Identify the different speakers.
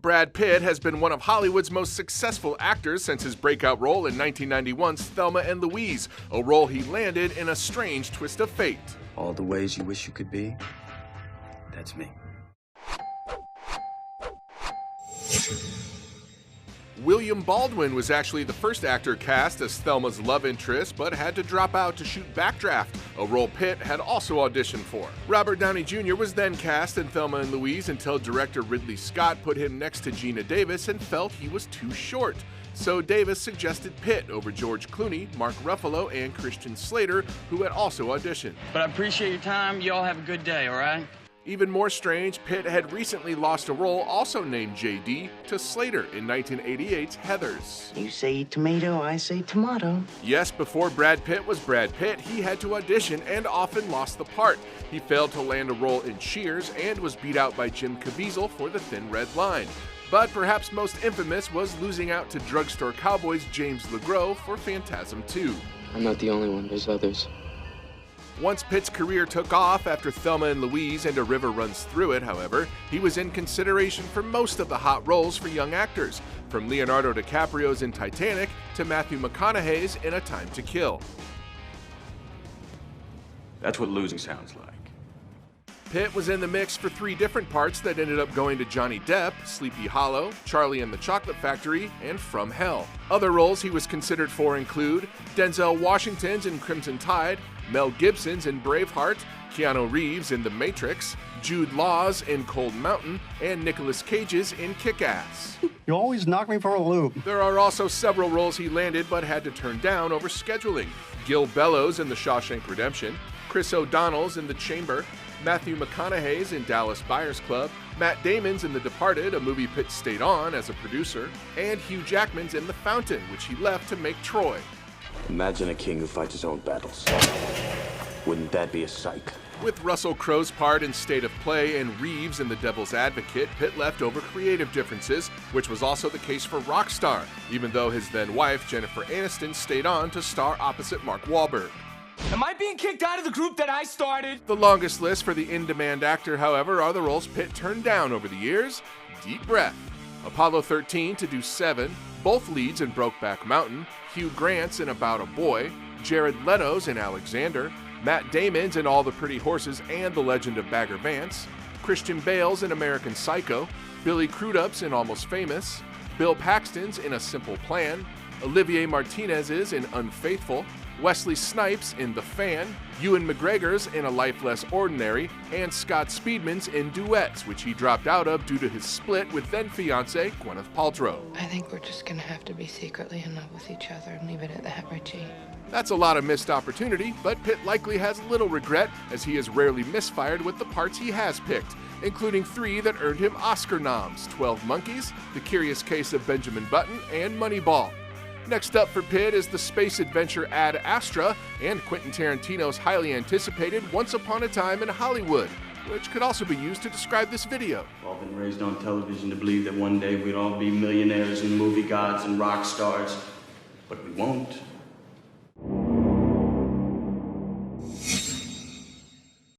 Speaker 1: Brad Pitt has been one of Hollywood's most successful actors since his breakout role in 1991's Thelma and Louise, a role he landed in a strange twist of fate.
Speaker 2: All the ways you wish you could be, that's me.
Speaker 1: William Baldwin was actually the first actor cast as Thelma's love interest, but had to drop out to shoot Backdraft, a role Pitt had also auditioned for. Robert Downey Jr. was then cast in Thelma and Louise until director Ridley Scott put him next to Gina Davis and felt he was too short. So Davis suggested Pitt over George Clooney, Mark Ruffalo, and Christian Slater, who had also auditioned.
Speaker 3: But I appreciate your time. You all have a good day, all right?
Speaker 1: Even more strange, Pitt had recently lost a role also named J.D. to Slater in 1988's Heathers.
Speaker 4: You say tomato, I say tomato.
Speaker 1: Yes, before Brad Pitt was Brad Pitt, he had to audition and often lost the part. He failed to land a role in Cheers and was beat out by Jim Caviezel for The Thin Red Line. But perhaps most infamous was losing out to Drugstore Cowboy's James LeGros for Phantasm 2.
Speaker 5: I'm not the only one, there's others.
Speaker 1: Once Pitt's career took off after Thelma and Louise and A River Runs Through It, however, he was in consideration for most of the hot roles for young actors, from Leonardo DiCaprio's in Titanic to Matthew McConaughey's in A Time to Kill.
Speaker 2: That's what losing sounds like.
Speaker 1: Pitt was in the mix for 3 different parts that ended up going to Johnny Depp: Sleepy Hollow, Charlie and the Chocolate Factory, and From Hell. Other roles he was considered for include Denzel Washington's in Crimson Tide, Mel Gibson's in Braveheart, Keanu Reeves in The Matrix, Jude Law's in Cold Mountain, and Nicolas Cage's in Kick-Ass.
Speaker 6: You always knock me for a loop.
Speaker 1: There are also several roles he landed but had to turn down over scheduling. Gil Bellows in The Shawshank Redemption, Chris O'Donnell's in The Chamber, Matthew McConaughey's in Dallas Buyers Club, Matt Damon's in The Departed, a movie Pitt stayed on as a producer, and Hugh Jackman's in The Fountain, which he left to make Troy.
Speaker 2: Imagine a king who fights his own battles. Wouldn't that be a sight?
Speaker 1: With Russell Crowe's part in State of Play and Reeves in The Devil's Advocate, Pitt left over creative differences, which was also the case for Rockstar, even though his then-wife, Jennifer Aniston, stayed on to star opposite Mark Wahlberg.
Speaker 3: Am I being kicked out of the group that I started?
Speaker 1: The longest list for the in-demand actor, however, are the roles Pitt turned down over the years. Deep breath. Apollo 13 to do 7, both leads in Brokeback Mountain, Hugh Grant's in About a Boy, Jared Leto's in Alexander, Matt Damon's in All the Pretty Horses and The Legend of Bagger Vance, Christian Bale's in American Psycho, Billy Crudup's in Almost Famous, Bill Paxton's in A Simple Plan, Olivier Martinez's in Unfaithful, Wesley Snipes in The Fan, Ewan McGregor's in A Life Less Ordinary, and Scott Speedman's in Duets, which he dropped out of due to his split with then-fiancée Gwyneth Paltrow.
Speaker 7: I think we're just gonna have to be secretly in love with each other and leave it at that, Richie.
Speaker 1: That's a lot of missed opportunity, but Pitt likely has little regret, as he has rarely misfired with the parts he has picked, including 3 that earned him Oscar noms: 12 Monkeys, The Curious Case of Benjamin Button, and Moneyball. Next up for Pitt is the space adventure Ad Astra and Quentin Tarantino's highly anticipated Once Upon a Time in Hollywood, which could also be used to describe this video.
Speaker 8: We've all been raised on television to believe that one day we'd all be millionaires and movie gods and rock stars, but we won't.